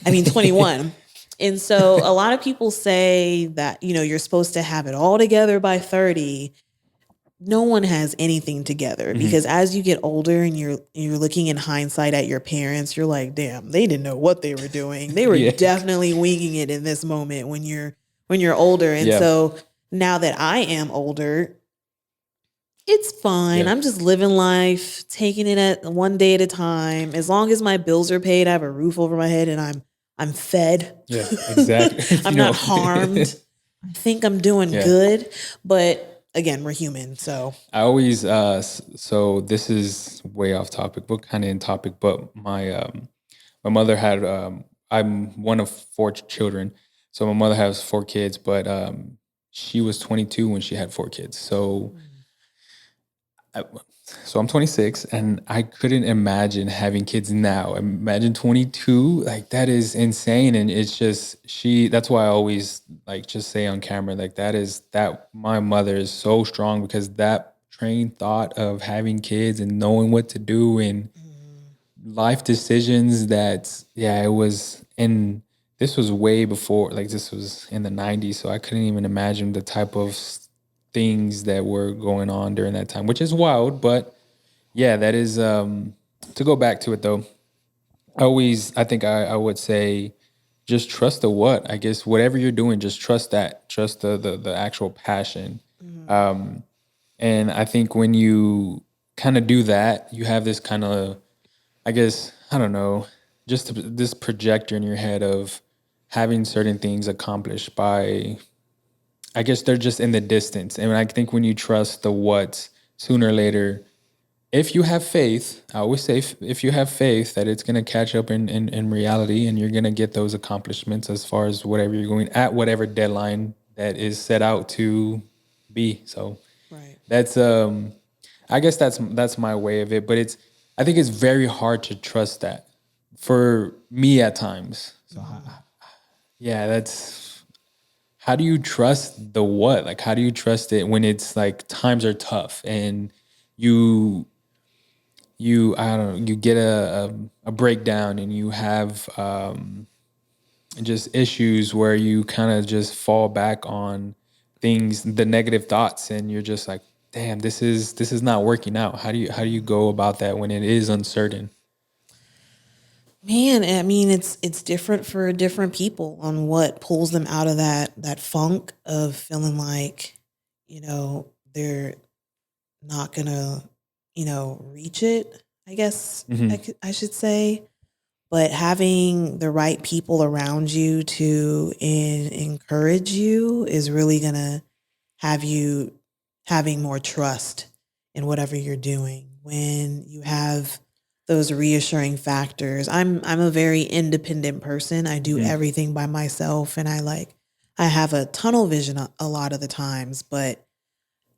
I mean 21. And so a lot of people say that, you're supposed to have it all together by 30. No one has anything together because as you get older and you're looking in hindsight at your parents, you're like, damn, they didn't know what they were doing. They were definitely winging it in this moment when you're older. And so now that I am older, it's fine. I'm just living life, taking it at one day at a time. As long as my bills are paid, I have a roof over my head and I'm fed. Yeah, exactly. I'm not harmed. I think I'm doing good, but again, we're human. So I always so this is way off topic, but kind of in topic. But my mother had I'm one of four children, so my mother has four kids, but she was 22 when she had four kids. So I'm 26 and I couldn't imagine having kids now. Imagine 22, like that is insane. And it's just that's why I always like just say on camera, like that my mother is so strong because that trained thought of having kids and knowing what to do and life decisions it was and this was way before, like this was in the 90s. So I couldn't even imagine the type of things that were going on during that time, which is wild. But yeah, that is to go back to it though. I think I would say just trust the what. I guess whatever you're doing, just trust that. Trust the actual passion. And I think when you kind of do that, you have this kind of, I guess, I don't know, just this projector in your head of having certain things accomplished by, I guess they're just in the distance. And I think when you trust the what, sooner or later, if you have faith, I always say if you have faith that it's going to catch up in reality and you're going to get those accomplishments as far as whatever you're going at, whatever deadline that is set out to be. So right. that's I guess that's my way of it, but I think it's very hard to trust that for me at times. So yeah, that's how do you trust the what? Like how do you trust it when it's like times are tough and you I don't know, you get a breakdown and you have just issues where you kind of just fall back on things, the negative thoughts, and you're just like, damn, this is not working out. How do you go about that when it is uncertain? Man, I mean, it's different for different people on what pulls them out of that funk of feeling like, they're not gonna, reach it. I guess I should say, but having the right people around you to encourage you is really gonna have you having more trust in whatever you're doing. When you have those reassuring factors. I'm a very independent person. I do everything by myself, and I have a tunnel vision a lot of the times, but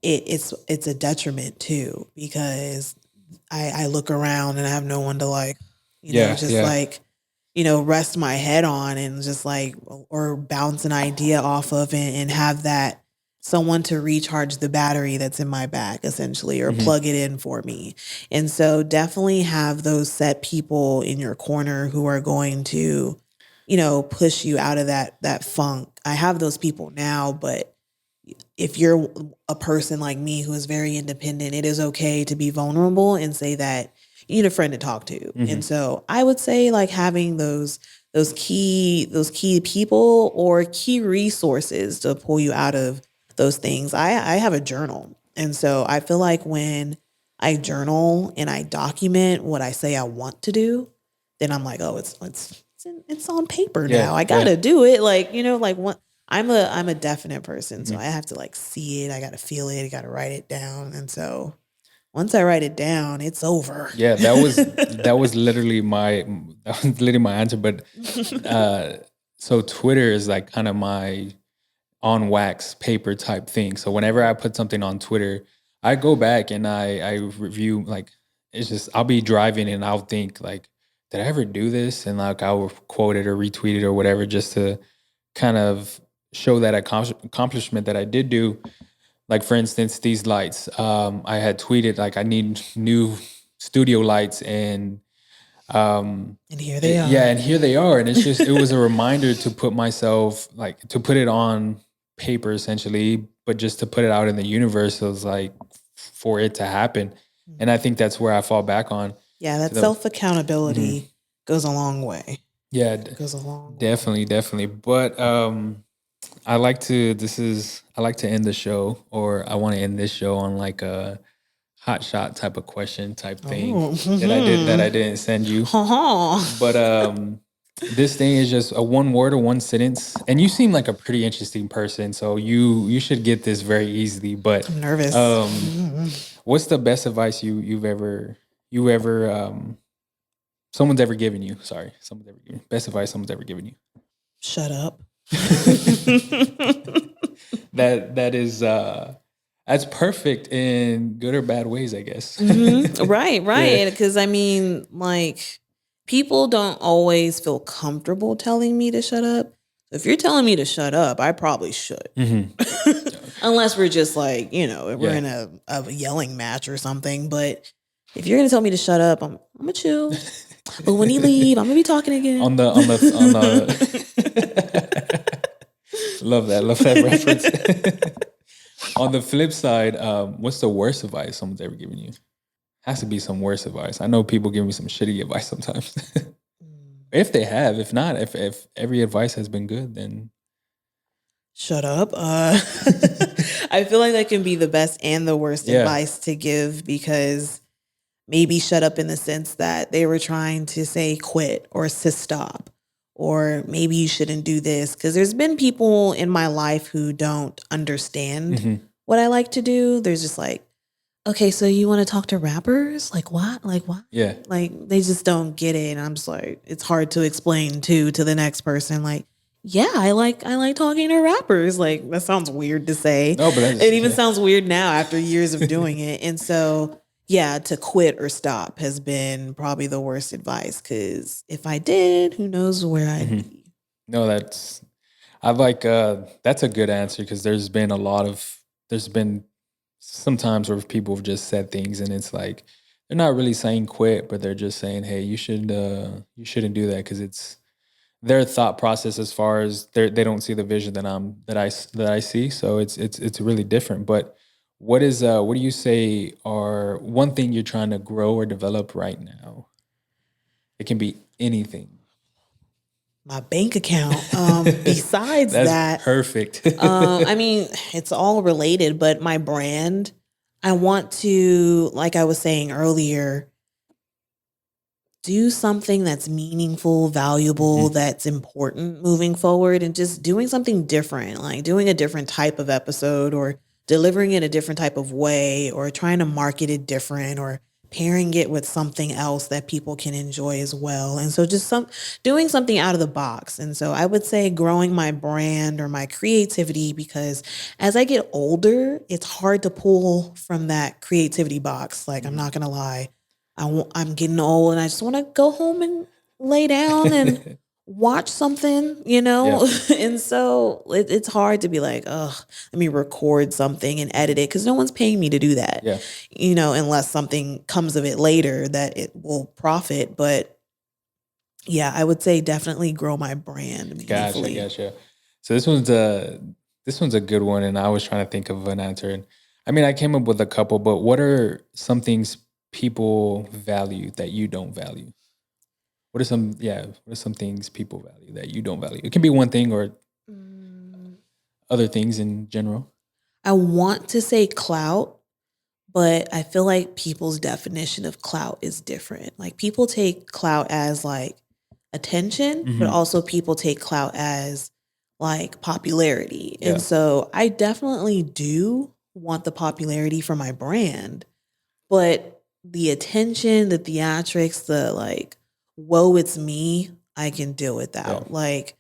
it's a detriment too, because I look around and I have no one to rest my head on and just or bounce an idea off of, and have that someone to recharge the battery that's in my back, essentially, or plug it in for me. And so definitely have those set people in your corner who are going to, push you out of that funk. I have those people now, but if you're a person like me who is very independent, it is okay to be vulnerable and say that you need a friend to talk to. And so I would say having those key people or key resources to pull you out of those things. I have a journal. And so I feel like when I journal and I document what I say I want to do, then I'm like, oh, it's on paper now. I gotta do it. I'm a definite person, so I have to see it. I gotta feel it. I gotta write it down. And so once I write it down, it's over. Yeah, that was literally my answer. But so Twitter is kind of my on wax paper type thing. So whenever I put something on Twitter, I go back and I review. It's just, I'll be driving and I'll think did I ever do this? And I'll quote it or retweet it or whatever, just to kind of show that accomplishment that I did do. For instance, these lights. I had tweeted I need new studio lights, and here they are. Yeah, and here they are. And it's just, it was a reminder to put myself, to put it on paper essentially, but just to put it out in the universe. It was for it to happen. And I think that's where I fall back on. Yeah, that self-accountability goes a long way. Yeah, it goes a long way. Definitely. But I like to end the show, or I want to end this show on a hot shot type of question type thing that I didn't send you. But this thing is just a one word or one sentence, and you seem like a pretty interesting person, so you should get this very easily. But I'm nervous. What's the best advice you've ever someone's ever given you? Sorry, someone's ever given you. Best advice someone's ever given you. Shut up. That is that's perfect in good or bad ways, I guess. Right. Because people don't always feel comfortable telling me to shut up. If you're telling me to shut up, I probably should. Unless we're just we're in a yelling match or something. But if you're gonna tell me to shut up, I'm gonna chill. But when you leave, I'm gonna be talking again. on the love that reference. On the flip side, what's the worst advice someone's ever given you? Has to be some worse advice. I know people give me some shitty advice sometimes. If they have, if not, if every advice has been good, then shut up. I feel like that can be the best and the worst advice to give, because maybe shut up in the sense that they were trying to say quit or to stop, or maybe you shouldn't do this. Because there's been people in my life who don't understand what I like to do. There's just okay, so you want to talk to rappers? What? What? Yeah. They just don't get it. And I'm just it's hard to explain to the next person. Yeah, I like talking to rappers. That sounds weird to say. No, but it even sounds weird now after years of doing it. And so, yeah, to quit or stop has been probably the worst advice, because if I did, who knows where I'd be. No, that's a good answer, because there's been some times where people have just said things and it's they're not really saying quit, but they're just saying, hey, you shouldn't do that, because it's their thought process as far as they don't see the vision that I see. So it's really different. But what do you say are one thing you're trying to grow or develop right now? It can be anything. My bank account. Besides That's perfect. It's all related, but my brand, I want to, like I was saying earlier, do something that's meaningful, valuable, that's important moving forward, and just doing something different, doing a different type of episode, or delivering it a different type of way, or trying to market it different, or pairing it with something else that people can enjoy as well. And so just doing something out of the box. And so I would say growing my brand or my creativity, because as I get older, it's hard to pull from that creativity box. Like, I'm not going to lie. I'm getting old and I just want to go home and lay down and watch something, Yeah. and so it's hard to be like, oh, let me record something and edit it, because no one's paying me to do that, Yeah. Unless something comes of it later that it will profit. But yeah, I would say definitely grow my brand meaningfully. Gotcha. So this one's a good one, and I was trying to think of an answer. And I mean, I came up with a couple, but what are some things people value that you don't value? What are some things people value that you don't value? It can be one thing or other things in general. I want to say clout, but I feel like people's definition of clout is different. Like, people take clout as like attention, but also people take clout as like popularity. Yeah. And so I definitely do want the popularity for my brand, but the attention, the theatrics, the like, whoa, it's me, I can deal without. Yeah. Like,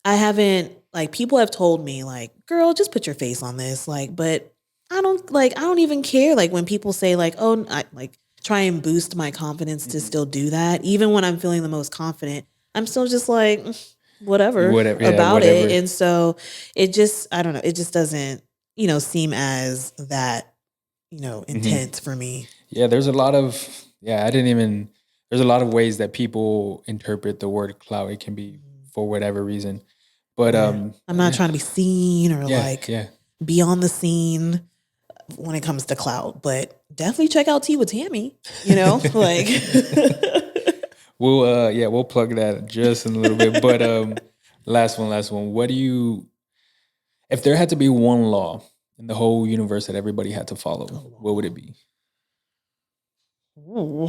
I haven't, like, people have told me like, girl, just put your face on this. Like, but I don't even care. Like, when people say like, oh, I like try and boost my confidence to still do that. Even when I'm feeling the most confident, I'm still just like, whatever about it. And so it just, I don't know, it just doesn't, seem as that, intense for me. Yeah, there's a lot of there's a lot of ways that people interpret the word clout. It can be for whatever reason. But I'm not trying to be seen or yeah. be on the scene when it comes to clout, but definitely check out Tea with Tami, like. We'll plug that just in a little bit. But last one. If there had to be one law in the whole universe that everybody had to follow, what would it be? Ooh.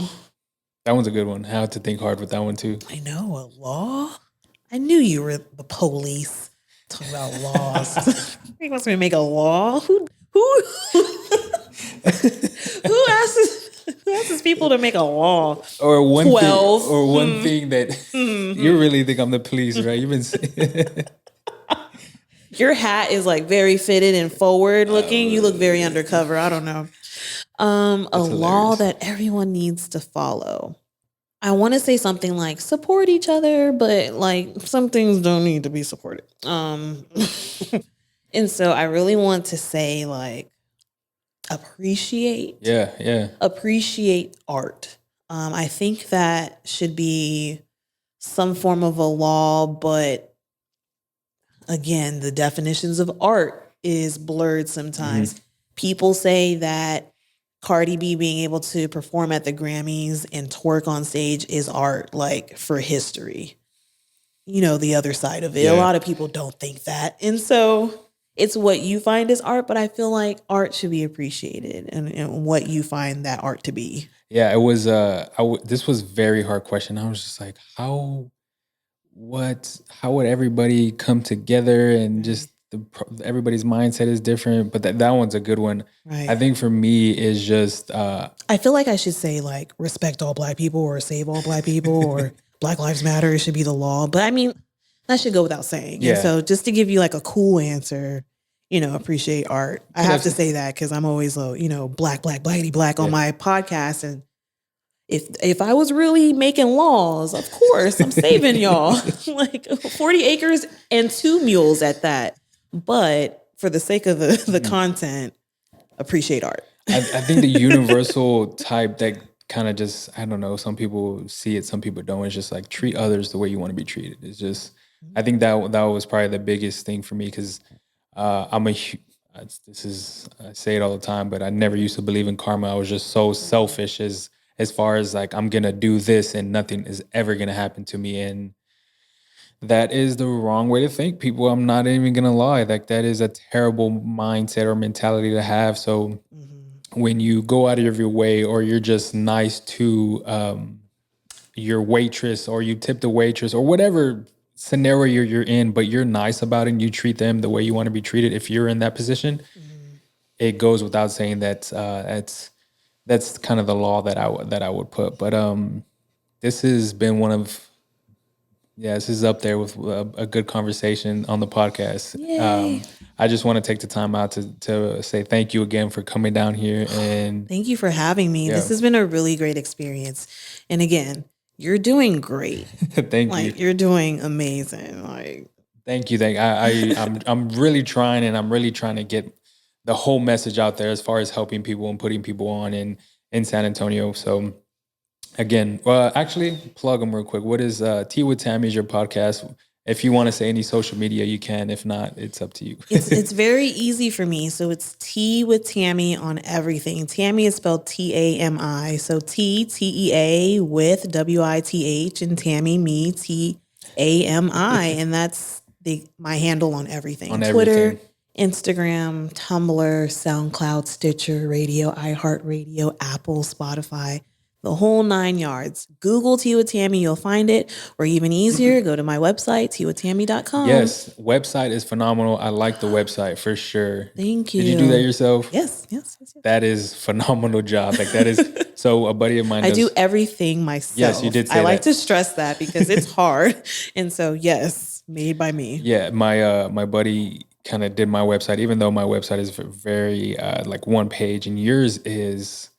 That one's a good one. I had to think hard with that one too. I know, a law? I knew you were the police. Talking about laws. He wants me to make a law? Who asks people to make a law? Or one 12. thing, or one thing that you really think I'm the police, right? You've been saying your hat is like very fitted and forward looking. You look very undercover. I don't know. A law that everyone needs to follow. I want to say something like support each other, but like some things don't need to be supported. And so I really want to say like appreciate. Yeah. Appreciate art. I think that should be some form of a law, but again, the definitions of art is blurred sometimes. People say that Cardi B being able to perform at the Grammys and twerk on stage is art, like for history. The other side of it. Yeah. A lot of people don't think that. And so it's what you find as art, but I feel like art should be appreciated and what you find that art to be. Yeah, it was this was a very hard question. I was just like, how would everybody come together and just everybody's mindset is different, but that one's a good one. Right. I think for me is just I feel like I should say like respect all Black people or save all Black people or Black Lives Matter. It should be the law, but I mean that should go without saying. Yeah. And so just to give you like a cool answer, appreciate art. I have to say that because I'm always black on my podcast, and if I was really making laws, of course I'm saving y'all like 40 acres and 2 mules at that. But for the sake of the content, appreciate art. I think the universal type that kind of just, I don't know, some people see it, some people don't. It's just like treat others the way you want to be treated. It's just, I think that was probably the biggest thing for me because I say it all the time, but I never used to believe in karma. I was just so selfish as far as like, I'm going to do this and nothing is ever going to happen to me. And that is the wrong way to think, people. I'm not even going to lie. Like that is a terrible mindset or mentality to have. So when you go out of your way or you're just nice to your waitress or you tip the waitress or whatever scenario you're in, but you're nice about it and you treat them the way you want to be treated. If you're in that position, it goes without saying that that's kind of the law that I would put. But this has been one of this is up there with a good conversation on the podcast. Yay. I just want to take the time out to say thank you again for coming down here, and thank you for having me. This has been a really great experience. And again, you're doing great. Thank you. You're doing amazing. Thank you. I'm really trying, and I'm really trying to get the whole message out there as far as helping people and putting people on in San Antonio. So again, actually, plug them real quick. What is Tea with Tami is your podcast? If you want to say any social media, you can. If not, it's up to you. It's very easy for me. So it's Tea with Tami on everything. Tami is spelled Tami. So TEA with WITH, and Tami, me, TAMI. And that's my handle on everything. On Twitter, everything. Instagram, Tumblr, SoundCloud, Stitcher, Radio, iHeartRadio, Apple, Spotify. The whole 9 yards. Google Tea with Tami, you'll find it. Or even easier, go to my website, teawithtami.com. Yes, website is phenomenal. I like the website for sure. Thank you. Did you do that yourself? Yes. That is phenomenal job. Like that is so a buddy of mine I do everything myself. Yes, you did say I like that. to stress that because it's hard. And so yes, made by me. Yeah, my buddy kind of did my website, even though my website is very like one page, and yours is.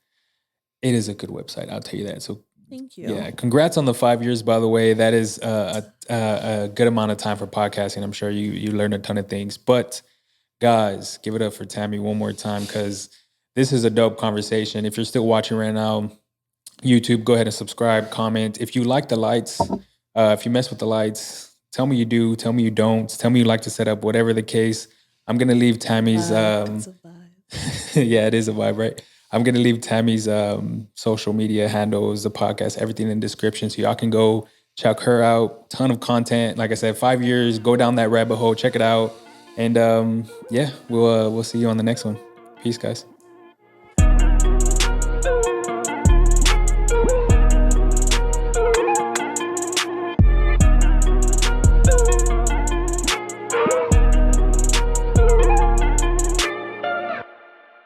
It is a good website, I'll tell you that. So thank you. Yeah, congrats on the 5 years, by the way. That is a good amount of time for podcasting. I'm sure you learned a ton of things. But guys, give it up for Tami one more time, because this is a dope conversation. If you're still watching right now, YouTube, go ahead and subscribe, comment. If you like the lights, if you mess with the lights, tell me you do, tell me you don't, tell me you like to set up, whatever the case. I'm going to leave Tami's... It's a vibe. Yeah, it is a vibe, right? I'm going to leave Tami's social media handles, the podcast, everything in the description, so y'all can go check her out. Ton of content. Like I said, 5 years, go down that rabbit hole, check it out. And yeah, we'll see you on the next one. Peace, guys.